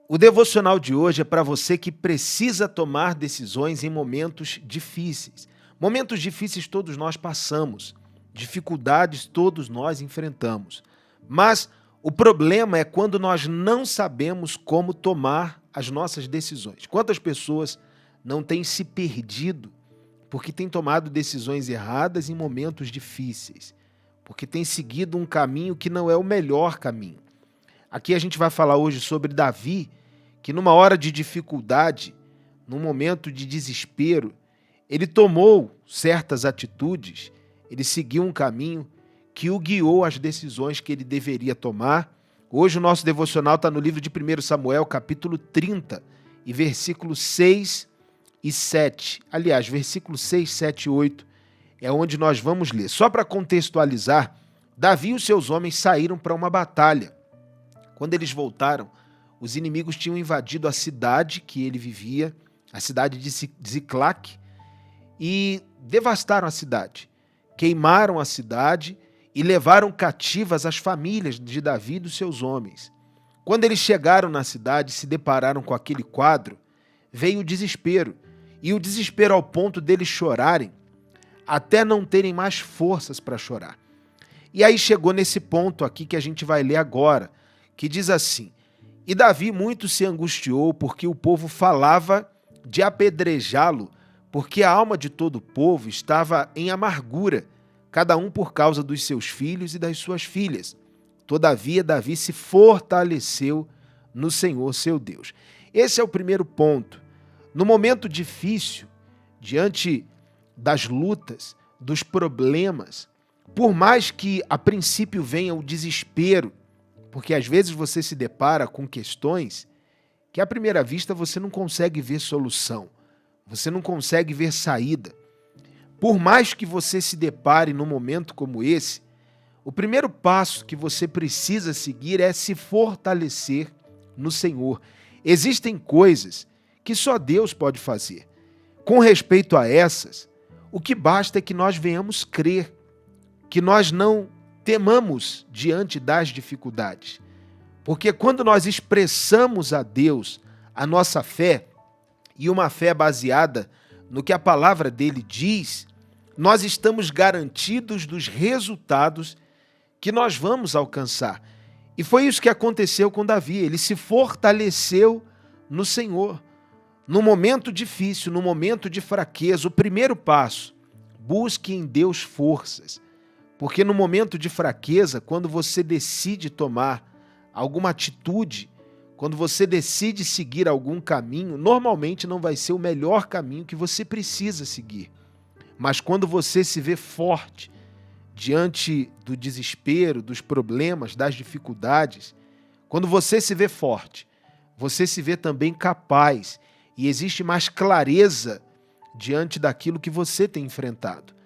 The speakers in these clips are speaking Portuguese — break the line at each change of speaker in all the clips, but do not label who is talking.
O devocional de hoje é para você que precisa tomar decisões em momentos difíceis. Momentos difíceis todos nós passamos, dificuldades todos nós enfrentamos. Mas o problema é quando nós não sabemos como tomar as nossas decisões. Quantas pessoas não têm se perdido porque têm tomado decisões erradas em momentos difíceis, porque têm seguido um caminho que não é o melhor caminho. Aqui a gente vai falar hoje sobre Davi, que numa hora de dificuldade, num momento de desespero, ele tomou certas atitudes, ele seguiu um caminho que o guiou às decisões que ele deveria tomar. Hoje o nosso devocional está no livro de 1 Samuel, capítulo 30, e versículos 6 e 7. Aliás, versículos 6, 7 e 8 é onde nós vamos ler. Só para contextualizar, Davi e os seus homens saíram para uma batalha. Quando eles voltaram, os inimigos tinham invadido a cidade que ele vivia, a cidade de Ziclac, e devastaram a cidade. Queimaram a cidade e levaram cativas as famílias de Davi e dos seus homens. Quando eles chegaram na cidade e se depararam com aquele quadro, veio o desespero. E o desespero ao ponto deles chorarem, até não terem mais forças para chorar. E aí chegou nesse ponto aqui que a gente vai ler agora, que diz assim: E Davi muito se angustiou, porque o povo falava de apedrejá-lo, porque a alma de todo o povo estava em amargura, cada um por causa dos seus filhos e das suas filhas. Todavia, Davi se fortaleceu no Senhor seu Deus. Esse é o primeiro ponto. No momento difícil, diante das lutas, dos problemas, por mais que a princípio venha o desespero, porque às vezes você se depara com questões que à primeira vista você não consegue ver solução, você não consegue ver saída. Por mais que você se depare num momento como esse, o primeiro passo que você precisa seguir é se fortalecer no Senhor. Existem coisas que só Deus pode fazer. Com respeito a essas, o que basta é que nós venhamos crer, que nós não temamos diante das dificuldades. Porque quando nós expressamos a Deus a nossa fé, e uma fé baseada no que a palavra dele diz, nós estamos garantidos dos resultados que nós vamos alcançar. E foi isso que aconteceu com Davi. Ele se fortaleceu no Senhor. No momento difícil, no momento de fraqueza, o primeiro passo, busque em Deus forças. Porque no momento de fraqueza, quando você decide tomar alguma atitude, quando você decide seguir algum caminho, normalmente não vai ser o melhor caminho que você precisa seguir. Mas quando você se vê forte diante do desespero, dos problemas, das dificuldades, quando você se vê forte, você se vê também capaz e existe mais clareza diante daquilo que você tem enfrentado.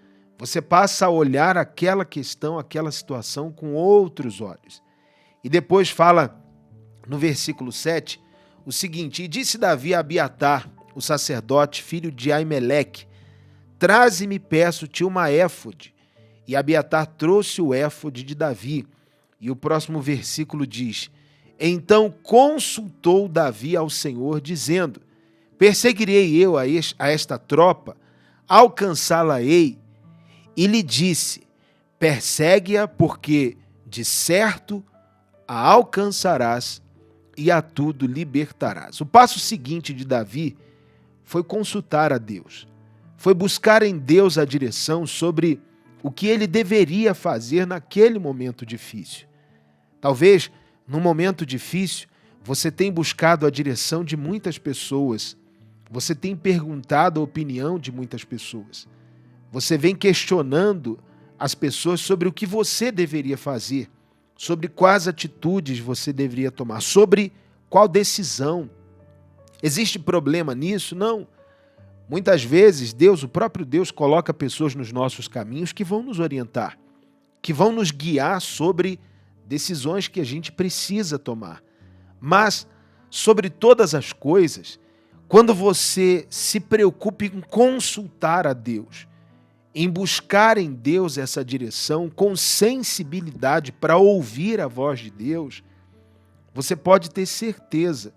Você passa a olhar aquela questão, aquela situação com outros olhos. E depois fala no versículo 7 o seguinte: E disse Davi a Abiatar, o sacerdote, filho de Aimeleque, traze-me, peço-te, uma éfode. E Abiatar trouxe o éfode de Davi. E o próximo versículo diz: Então consultou Davi ao Senhor, dizendo: Perseguirei eu a esta tropa, alcançá-la-ei. E lhe disse: Persegue-a, porque de certo a alcançarás e a tudo libertarás. O passo seguinte de Davi foi consultar a Deus. Foi buscar em Deus a direção sobre o que ele deveria fazer naquele momento difícil. Talvez, num momento difícil, você tenha buscado a direção de muitas pessoas. Você tem perguntado a opinião de muitas pessoas. Você vem questionando as pessoas sobre o que você deveria fazer, sobre quais atitudes você deveria tomar, sobre qual decisão. Existe problema nisso? Não. Muitas vezes, Deus, o próprio Deus, coloca pessoas nos nossos caminhos que vão nos orientar, que vão nos guiar sobre decisões que a gente precisa tomar. Mas, sobre todas as coisas, quando você se preocupa em consultar a Deus, em buscar em Deus essa direção com sensibilidade para ouvir a voz de Deus, você pode ter certeza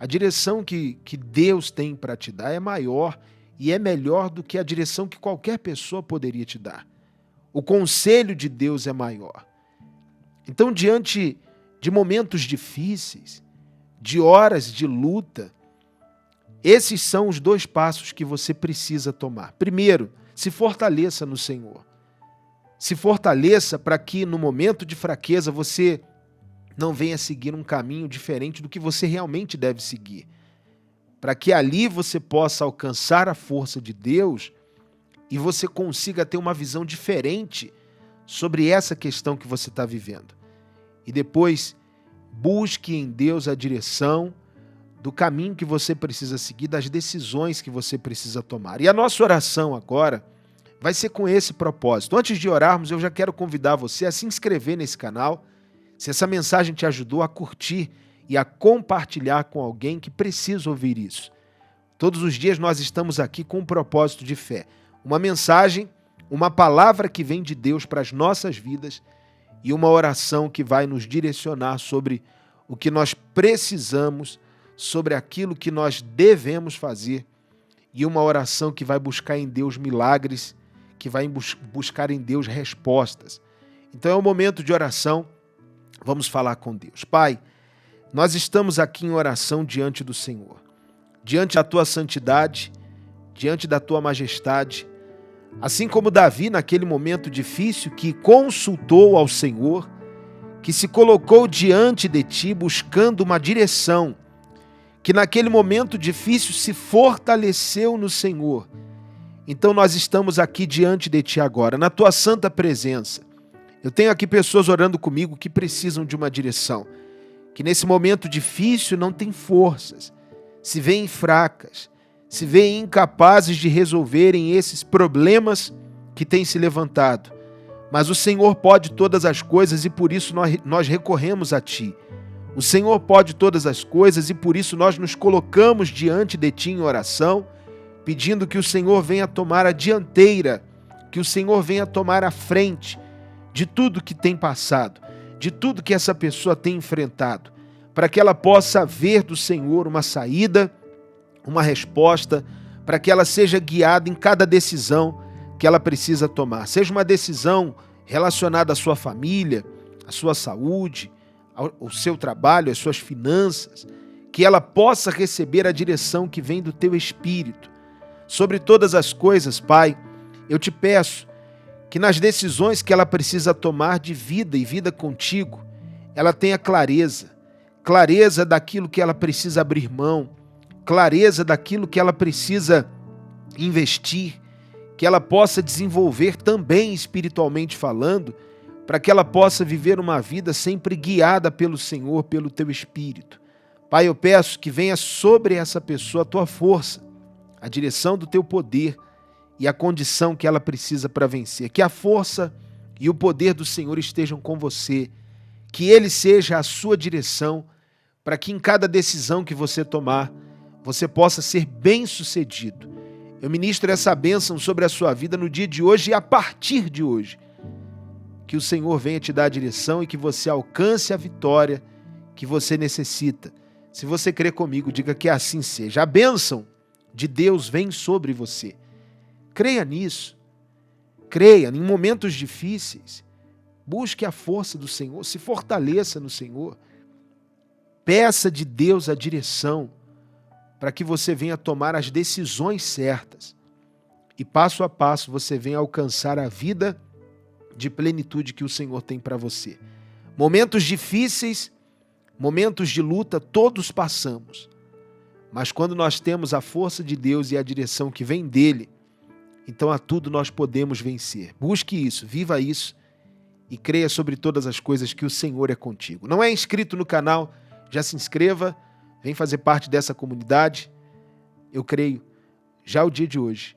A direção que Deus tem para te dar é maior e é melhor do que a direção que qualquer pessoa poderia te dar. O conselho de Deus é maior. Então, diante de momentos difíceis, de horas de luta, esses são os 2 passos que você precisa tomar. Primeiro, se fortaleça no Senhor. Se fortaleça para que no momento de fraqueza você não venha seguir um caminho diferente do que você realmente deve seguir. Para que ali você possa alcançar a força de Deus e você consiga ter uma visão diferente sobre essa questão que você está vivendo. E depois, busque em Deus a direção do caminho que você precisa seguir, das decisões que você precisa tomar. E a nossa oração agora vai ser com esse propósito. Antes de orarmos, eu já quero convidar você a se inscrever nesse canal. Se essa mensagem te ajudou, a curtir e a compartilhar com alguém que precisa ouvir isso. Todos os dias nós estamos aqui com um propósito de fé. Uma mensagem, uma palavra que vem de Deus para as nossas vidas e uma oração que vai nos direcionar sobre o que nós precisamos, sobre aquilo que nós devemos fazer e uma oração que vai buscar em Deus milagres, que vai buscar em Deus respostas. Então é um momento de oração. Vamos falar com Deus. Pai, nós estamos aqui em oração diante do Senhor, diante da Tua santidade, diante da Tua majestade, assim como Davi naquele momento difícil que consultou ao Senhor, que se colocou diante de Ti buscando uma direção, que naquele momento difícil se fortaleceu no Senhor. Então nós estamos aqui diante de Ti agora, na Tua santa presença. Eu tenho aqui pessoas orando comigo que precisam de uma direção, que nesse momento difícil não têm forças, se veem fracas, se veem incapazes de resolverem esses problemas que têm se levantado. Mas o Senhor pode todas as coisas e por isso nós recorremos a Ti. O Senhor pode todas as coisas e por isso nós nos colocamos diante de Ti em oração, pedindo que o Senhor venha tomar a dianteira, que o Senhor venha tomar a frente de tudo que tem passado, de tudo que essa pessoa tem enfrentado, para que ela possa ver do Senhor uma saída, uma resposta, para que ela seja guiada em cada decisão que ela precisa tomar. Seja uma decisão relacionada à sua família, à sua saúde, ao seu trabalho, às suas finanças, que ela possa receber a direção que vem do Teu Espírito. Sobre todas as coisas, Pai, eu te peço que nas decisões que ela precisa tomar de vida e vida contigo, ela tenha clareza daquilo que ela precisa abrir mão, clareza daquilo que ela precisa investir, que ela possa desenvolver também espiritualmente falando, para que ela possa viver uma vida sempre guiada pelo Senhor, pelo Teu Espírito. Pai, eu peço que venha sobre essa pessoa a Tua força, a direção do Teu poder, e a condição que ela precisa para vencer. Que a força e o poder do Senhor estejam com você. Que Ele seja a sua direção para que em cada decisão que você tomar, você possa ser bem-sucedido. Eu ministro essa bênção sobre a sua vida no dia de hoje e a partir de hoje. Que o Senhor venha te dar a direção e que você alcance a vitória que você necessita. Se você crer comigo, diga que assim seja. A bênção de Deus vem sobre você. Creia nisso, creia em momentos difíceis, busque a força do Senhor, se fortaleça no Senhor, peça de Deus a direção para que você venha tomar as decisões certas e passo a passo você venha alcançar a vida de plenitude que o Senhor tem para você. Momentos difíceis, momentos de luta, todos passamos, mas quando nós temos a força de Deus e a direção que vem dEle, então a tudo nós podemos vencer. Busque isso, viva isso e creia sobre todas as coisas que o Senhor é contigo. Não é inscrito no canal? Já se inscreva, vem fazer parte dessa comunidade. Eu creio, já o dia de hoje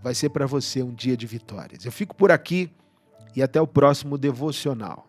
vai ser para você um dia de vitórias. Eu fico por aqui e até o próximo devocional.